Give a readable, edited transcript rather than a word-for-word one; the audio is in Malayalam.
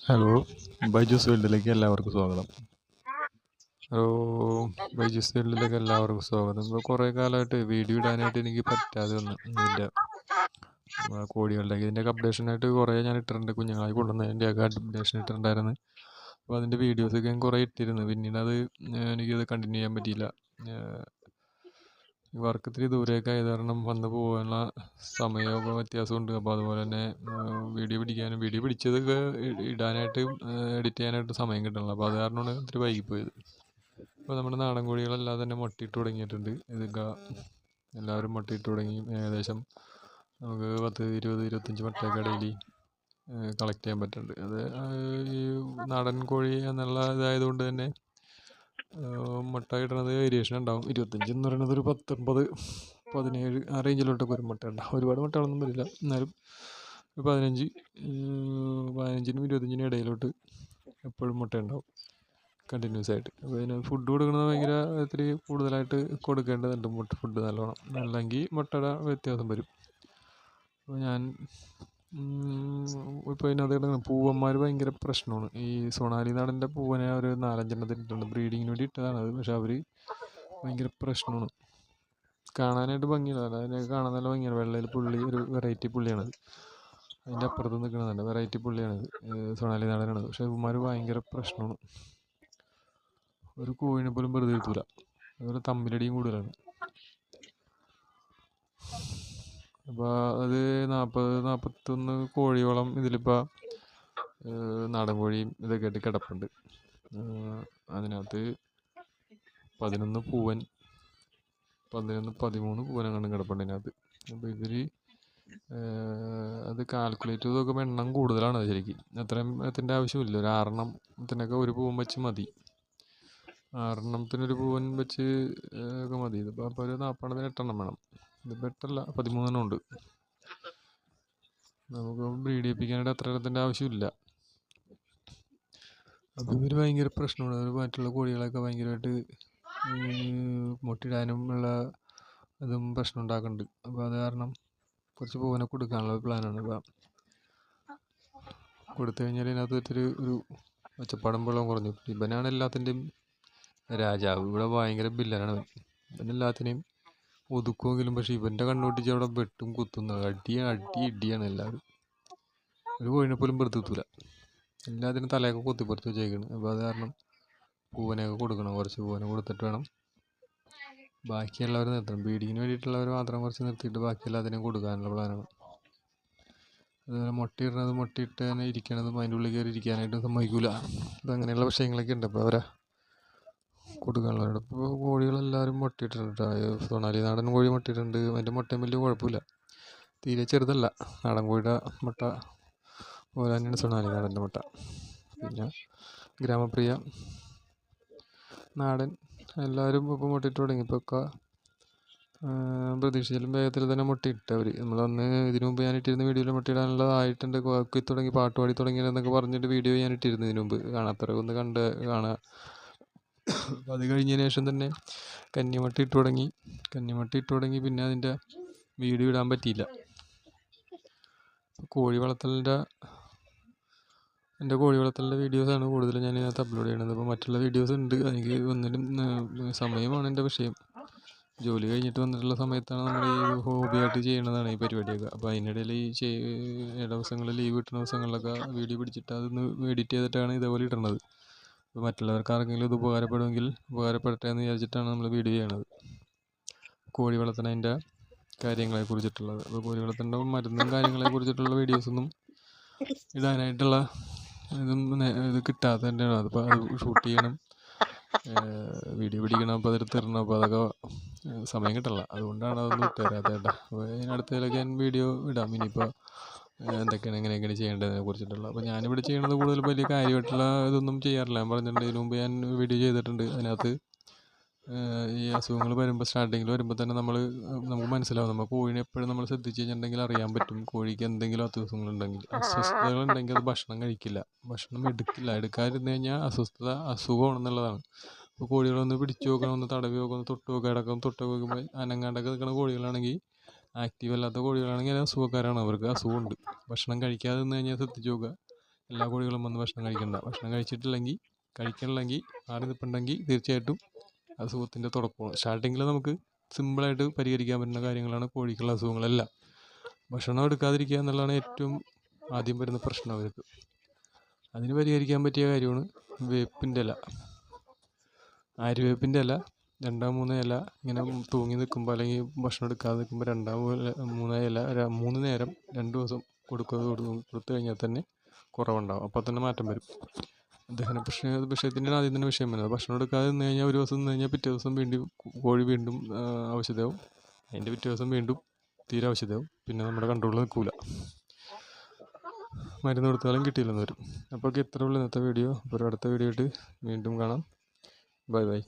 ഹലോ, ബൈജൂസ് വേൾഡിലേക്ക് എല്ലാവർക്കും സ്വാഗതം. ഹലോ, ബൈജൂസ് വേൾഡിലേക്ക് എല്ലാവർക്കും സ്വാഗതം. ഇപ്പോൾ കുറേ കാലമായിട്ട് വീഡിയോ ഇടാനായിട്ട് എനിക്ക് പറ്റാതെ വന്നു. കോഴികളുടെ ഇതിൻ്റെയൊക്കെ അപ്ഡേഷനായിട്ട് കുറേ ഞാൻ ഇട്ടിട്ടുണ്ട്. കുഞ്ഞുങ്ങളായി കൊണ്ടുവന്നതിൻ്റെയൊക്കെ അപ്ഡേഷൻ ഇട്ടിട്ടുണ്ടായിരുന്നു. അപ്പോൾ അതിൻ്റെ വീഡിയോസൊക്കെ ഞാൻ കുറേ ഇട്ടിരുന്നു. പിന്നീട് എനിക്കത് കണ്ടിന്യൂ ചെയ്യാൻ പറ്റിയില്ല. വർക്ക് ഇത്തിരി ദൂരേക്ക് ആയത് കാരണം വന്ന് പോകാനുള്ള സമയമൊക്കെ വ്യത്യാസമുണ്ട്. അപ്പോൾ അതുപോലെ തന്നെ വീഡിയോ പിടിച്ചതൊക്കെ ഇടാനായിട്ട് എഡിറ്റ് ചെയ്യാനായിട്ട് സമയം കിട്ടണില്ല. അപ്പോൾ അത് കാരണമാണ് ഇത്തിരി വൈകിപ്പോയത്. ഇപ്പോൾ നമ്മുടെ നാടൻ കോഴികളെല്ലാം തന്നെ മുട്ടയിട്ട് തുടങ്ങിയിട്ടുണ്ട്. ഇതൊക്കെ എല്ലാവരും മുട്ടയിട്ട് തുടങ്ങി. ഏകദേശം നമുക്ക് 10-20-25 മുട്ടയൊക്കെ ഡെയിലി കളക്ട് ചെയ്യാൻ പറ്റുന്നുണ്ട്. അത് ഈ നാടൻ കോഴി എന്നുള്ള ഇതായതുകൊണ്ട് തന്നെ മുട്ട ഇടുന്നത് വേരിയേഷൻ ഉണ്ടാവും. 25 എന്ന് പറയുന്നത് ഒരു 19, 17 ആ റേഞ്ചിലോട്ടൊക്കെ ഒരു മുട്ട ഉണ്ടാവും. ഒരുപാട് മുട്ടകളൊന്നും വരില്ല, എന്നാലും 15-നും 25-നും ഇടയിലോട്ട് എപ്പോഴും മുട്ട ഉണ്ടാവും കണ്ടിന്യൂസ് ആയിട്ട്. അപ്പോൾ അതിന് ഫുഡ് കൊടുക്കുന്നത് ഭയങ്കര ഇത്തിരി കൂടുതലായിട്ട് കൊടുക്കേണ്ടതുണ്ട്. ഫുഡ് നല്ലോണം, അല്ലെങ്കിൽ മുട്ടയുടെ വ്യത്യാസം വരും. അപ്പോൾ ഞാൻ ഇപ്പോൾ ഇതിനകത്ത് പൂവന്മാർ ഭയങ്കര പ്രശ്നമാണ്. ഈ സൊണാലി നാടൻ്റെ പൂവനെ ഒരു 4-5 ഇട്ടിട്ടുണ്ട്. ബ്രീഡിങ്ങിന് വേണ്ടി ഇട്ടതാണ് അത്. പക്ഷെ അവർ ഭയങ്കര പ്രശ്നമാണ്. കാണാനായിട്ട് ഭംഗിയില്ല, അതിനെ കാണാൻ നല്ല ഭംഗിയാണ്. വെള്ളയിൽ പുള്ളി ഒരു വെറൈറ്റി പുള്ളിയാണത്. അതിൻ്റെ അപ്പുറത്ത് നിൽക്കുന്നതല്ല, വെറൈറ്റി പുള്ളിയാണത്, സൊണാലി നാടനാണത്. പക്ഷെ ഇവന്മാർ ഭയങ്കര പ്രശ്നമാണ്. ഒരു കോഴിനെ പോലും വെറുതെ ഇരുത്തൂല. അതുപോലെ തമ്മിലടിയും കൂടുതലാണ്. അപ്പോൾ അത് 40-41 കോഴിയോളം ഇതിലിപ്പോൾ നാടൻ കോഴിയും ഇതൊക്കെ ആയിട്ട് കിടപ്പുണ്ട്. അതിനകത്ത് 11 പൂവൻ, 11-13 പൂവനെങ്ങാണ്ടും കിടപ്പുണ്ട് അതിനകത്ത്. അപ്പോൾ അത് കാൽക്കുലേറ്റ് ചെയ്ത് നോക്കുമ്പോൾ എണ്ണം കൂടുതലാണ്. അത് ശരിക്കും അത്രയും എത്തിൻ്റെ ആവശ്യമില്ല. ഒരു 6 ഒരു പൂവൻ വെച്ച് മതി. 6 പൂവൻ വെച്ച് ഒക്കെ മതി. ഇതിപ്പോൾ അപ്പോൾ ഒരു 48 വേണം. ഇതിപ്പോൾ 8 13 ഉണ്ട്. നമുക്ക് ബ്രീഡ് ചെയ്യിപ്പിക്കാനായിട്ട് അത്ര എണ്ണത്തിൻ്റെ ആവശ്യമില്ല. അപ്പോൾ ഇവർ ഭയങ്കര പ്രശ്നമാണ്. അവർ മറ്റുള്ള കോഴികളൊക്കെ ഭയങ്കരമായിട്ട് മുട്ടയിടാനും ഉള്ള ഇതും പ്രശ്നം ഉണ്ടാക്കുന്നുണ്ട്. അപ്പോൾ അത് കാരണം കുറച്ച് പൂവനെ കൊടുക്കാനുള്ള പ്ലാനാണ്. അപ്പോൾ കൊടുത്തു കഴിഞ്ഞാൽ ഇതിനകത്ത് ഒരു ഒച്ചപ്പാടും വെള്ളം കുറഞ്ഞു. ഇവനാണ് എല്ലാത്തിൻ്റെയും രാജാവ്. ഇവിടെ ഭയങ്കര ബില്ലനാണ്. ഇവനെല്ലാത്തിനെയും ഒതുക്കുമെങ്കിലും പക്ഷെ ഇവൻ്റെ കണ്ണുപൊട്ടിച്ച് അവിടെ വെട്ടും കുത്തുന്നത് ഇടിയാണ് എല്ലാവരും. ഒരു കോഴിനെ പോലും വെറുതെത്തൂല. എല്ലാത്തിനും തലയൊക്കെ കൊത്തിപ്പുറത്ത് വെച്ചേക്കണം. അപ്പോൾ അത് കാരണം പൂവനെയൊക്കെ കൊടുക്കണം. കുറച്ച് പൂവനെ കൊടുത്തിട്ട് വേണം ബാക്കിയുള്ളവർ നിർത്തണം. ബ്രീഡിങ്ങിന് വേണ്ടിയിട്ടുള്ളവർ മാത്രം കുറച്ച് നിർത്തിയിട്ട് ബാക്കി എല്ലാത്തിനെയും കൊടുക്കാനുള്ള പ്ലാനാണ്. അതുപോലെ മുട്ടയിട്ട് തന്നെ ഇരിക്കണതും അതിൻ്റെ ഉള്ളിൽ കയറി ഇരിക്കാനായിട്ടും സമ്മതിക്കില്ല. അങ്ങനെയുള്ള വിഷയങ്ങളൊക്കെ ഉണ്ട്. അപ്പോൾ അവരെ കൊടുക്കാനുള്ളവരോട് ഇപ്പോൾ കോഴികളെല്ലാവരും മുട്ടയിട്ടിട്ടുണ്ട്. സൊണാലി നാടൻ കോഴി മുട്ടയിട്ടുണ്ട്. അതിൻ്റെ മുട്ടയും വലിയ കുഴപ്പമില്ല, തീരെ ചെറുതല്ല. നാടൻ കോഴിയുടെ മുട്ട പോലെ തന്നെയാണ് സൊണാലി നാടൻ്റെ മുട്ട. പിന്നെ ഗ്രാമപ്രിയ, നാടൻ എല്ലാവരും ഇപ്പോൾ മുട്ടയിട്ട് തുടങ്ങി. ഇപ്പോൾ ഒക്കെ പ്രതീക്ഷിച്ചാലും വേഗത്തിൽ തന്നെ മുട്ടയിട്ട് അവർ. നമ്മളന്ന് ഇതിനു മുമ്പ് ഞാൻ ഇട്ടിരുന്ന വീഡിയോയിൽ മുട്ടയിടാനുള്ളതായിട്ടുണ്ട്, കൊക്കി തുടങ്ങി, പാട്ട് പാടി തുടങ്ങിയെന്നൊക്കെ പറഞ്ഞിട്ട് വീഡിയോ ഞാൻ ഇട്ടിരുന്നു ഇതിനു മുമ്പ്. കാണാത്തവരൊക്കെ ഒന്ന് കാണുക. അപ്പോൾ അത് കഴിഞ്ഞതിന് ശേഷം തന്നെ കന്നിമുട്ട ഇട്ട് തുടങ്ങി. പിന്നെ അതിൻ്റെ വീഡിയോ ഇടാൻ പറ്റിയില്ല. കോഴി വളർത്തലിൻ്റെ വീഡിയോസാണ് കൂടുതലും ഞാൻ ഇതിനകത്ത് അപ്ലോഡ് ചെയ്യണത്. അപ്പോൾ മറ്റുള്ള വീഡിയോസ് ഉണ്ട്. എനിക്ക് ഒന്നിനും സമയമാണ് എൻ്റെ വിഷയം. ജോലി കഴിഞ്ഞിട്ട് വന്നിട്ടുള്ള സമയത്താണ് നമ്മൾ ഈ ഹോബിയായിട്ട് ചെയ്യണതാണ് ഈ പരിപാടിയൊക്കെ. അപ്പോൾ അതിനിടയിൽ ദിവസങ്ങളിൽ ലീവ് കിട്ടുന്ന ദിവസങ്ങളിലൊക്കെ വീഡിയോ പിടിച്ചിട്ട് അതൊന്ന് എഡിറ്റ് ചെയ്തിട്ടാണ് ഇതേപോലെ ഇടുന്നത്. അപ്പോൾ മറ്റുള്ളവർക്ക് ആർക്കെങ്കിലും ഇത് ഉപകാരപ്പെടട്ടെ എന്ന് വിചാരിച്ചിട്ടാണ് നമ്മൾ വീഡിയോ ചെയ്യണത്. കോഴി വളർത്തുന്നതിൻ്റെ കാര്യങ്ങളെക്കുറിച്ചിട്ടുള്ളത്. അപ്പോൾ കോഴി വളർത്തേണ്ട മരുന്നും കാര്യങ്ങളെക്കുറിച്ചിട്ടുള്ള വീഡിയോസൊന്നും ഇടാനായിട്ടുള്ള ഇത് കിട്ടാത്ത തന്നെയാണ്. അതിപ്പോൾ അത് ഷൂട്ട് ചെയ്യണം, വീഡിയോ പിടിക്കണം, അപ്പോൾ അതെടുത്ത് തരണം. അപ്പോൾ അതൊക്കെ സമയം കിട്ടില്ല. അതുകൊണ്ടാണ് അതൊന്നും ഇട്ട് തരാത്തത്. അപ്പോൾ ഇതിനടുത്തതിലൊക്കെ ഞാൻ വീഡിയോ ഇടാം. ഇനിയിപ്പോൾ എന്തൊക്കെയാണ് എങ്ങനെയൊക്കെയാണ് ചെയ്യേണ്ടതിനെ കുറിച്ചിട്ടുള്ള. അപ്പോൾ ഞാനിവിടെ ചെയ്യണത് കൂടുതൽ വലിയ കാര്യമായിട്ടുള്ള ഇതൊന്നും ചെയ്യാറില്ല. ഞാൻ പറഞ്ഞിട്ടുണ്ട്, ഇതിനു മുമ്പ് ഞാൻ വീഡിയോ ചെയ്തിട്ടുണ്ട്. അതിനകത്ത് ഈ അസുഖങ്ങൾ സ്റ്റാർട്ടിങ്ങിൽ വരുമ്പോൾ തന്നെ നമുക്ക് മനസ്സിലാവും. നമ്മൾ കോഴിനെ എപ്പോഴും നമ്മൾ ശ്രദ്ധിച്ച് കഴിഞ്ഞിട്ടുണ്ടെങ്കിൽ അറിയാൻ പറ്റും കോഴിക്ക് എന്തെങ്കിലും അസ്വസ്ഥതകളുണ്ടെങ്കിൽ അത് ഭക്ഷണം കഴിക്കില്ല, ഭക്ഷണം എടുക്കാതിരുന്ന് കഴിഞ്ഞാൽ അസുഖമാണെന്നുള്ളതാണ്. ഇപ്പോൾ കോഴികളൊന്ന് പിടിച്ചു നോക്കണം, ഒന്ന് തടവി നോക്കണം, ഒന്ന് തൊട്ട് നോക്കാം, തൊട്ട് നോക്കുമ്പോൾ അനങ്ങാണ്ടൊക്കെ നിൽക്കുന്ന കോഴികളാണെങ്കിൽ, ആക്റ്റീവ് അല്ലാത്ത കോഴികളാണെങ്കിൽ അത് അസുഖക്കാരാണ്, അവർക്ക് അസുഖമുണ്ട്. ഭക്ഷണം കഴിക്കാതെ നിന്ന് കഴിഞ്ഞാൽ ശ്രദ്ധിച്ച് നോക്കുക, എല്ലാ കോഴികളും വന്ന് ഭക്ഷണം കഴിക്കണ്ട. ഭക്ഷണം കഴിക്കണില്ലെങ്കിൽ ആറി നിൽപ്പുണ്ടെങ്കിൽ തീർച്ചയായിട്ടും അസുഖത്തിൻ്റെ തുടക്കമാണ്. സ്റ്റാർട്ടിങ്ങിൽ നമുക്ക് സിമ്പിളായിട്ട് പരിഹരിക്കാൻ പറ്റുന്ന കാര്യങ്ങളാണ് കോഴിക്കുള്ള അസുഖങ്ങളെല്ലാം. ഭക്ഷണം എടുക്കാതിരിക്കുക എന്നുള്ളതാണ് ഏറ്റവും ആദ്യം വരുന്ന പ്രശ്നം അവർക്ക്. അതിന് പരിഹരിക്കാൻ പറ്റിയ കാര്യമാണ് വേപ്പിൻ്റെ ഇല. ആര്യവേപ്പിൻ്റെ ഇല 2-3 ഇല ഇങ്ങനെ തൂങ്ങി നിൽക്കുമ്പോൾ, അല്ലെങ്കിൽ ഭക്ഷണം എടുക്കാതെ നിൽക്കുമ്പോൾ 2-3 ഇല 3 നേരം 2 ദിവസം കൊടുത്തു കഴിഞ്ഞാൽ തന്നെ കുറവുണ്ടാകും. അപ്പോൾ തന്നെ മാറ്റം വരും. ദഹന വിഷയത്തിൻ്റെ ആദ്യം തന്നെ വിഷയം വരുന്നത്. ഭക്ഷണം എടുക്കാതെ നിന്ന് കഴിഞ്ഞാൽ ഒരു ദിവസം നിന്ന് കഴിഞ്ഞാൽ പിറ്റേ ദിവസം വീണ്ടും കോഴി വീണ്ടും ആവശ്യതയാവും. അതിൻ്റെ പിറ്റേ ദിവസം വീണ്ടും തീരെ ആവശ്യതയാവും. പിന്നെ നമ്മുടെ കൺട്രോളിൽ നിൽക്കില്ല. മരുന്ന് കൊടുത്താലും കിട്ടിയില്ലെന്ന് വരും. അപ്പോൾ ഇത്രയേ ഉള്ളൂ ഇന്നത്തെ വീഡിയോ. അപ്പോൾ അടുത്ത വീഡിയോ ആയിട്ട് വീണ്ടും കാണാം. Bye bye.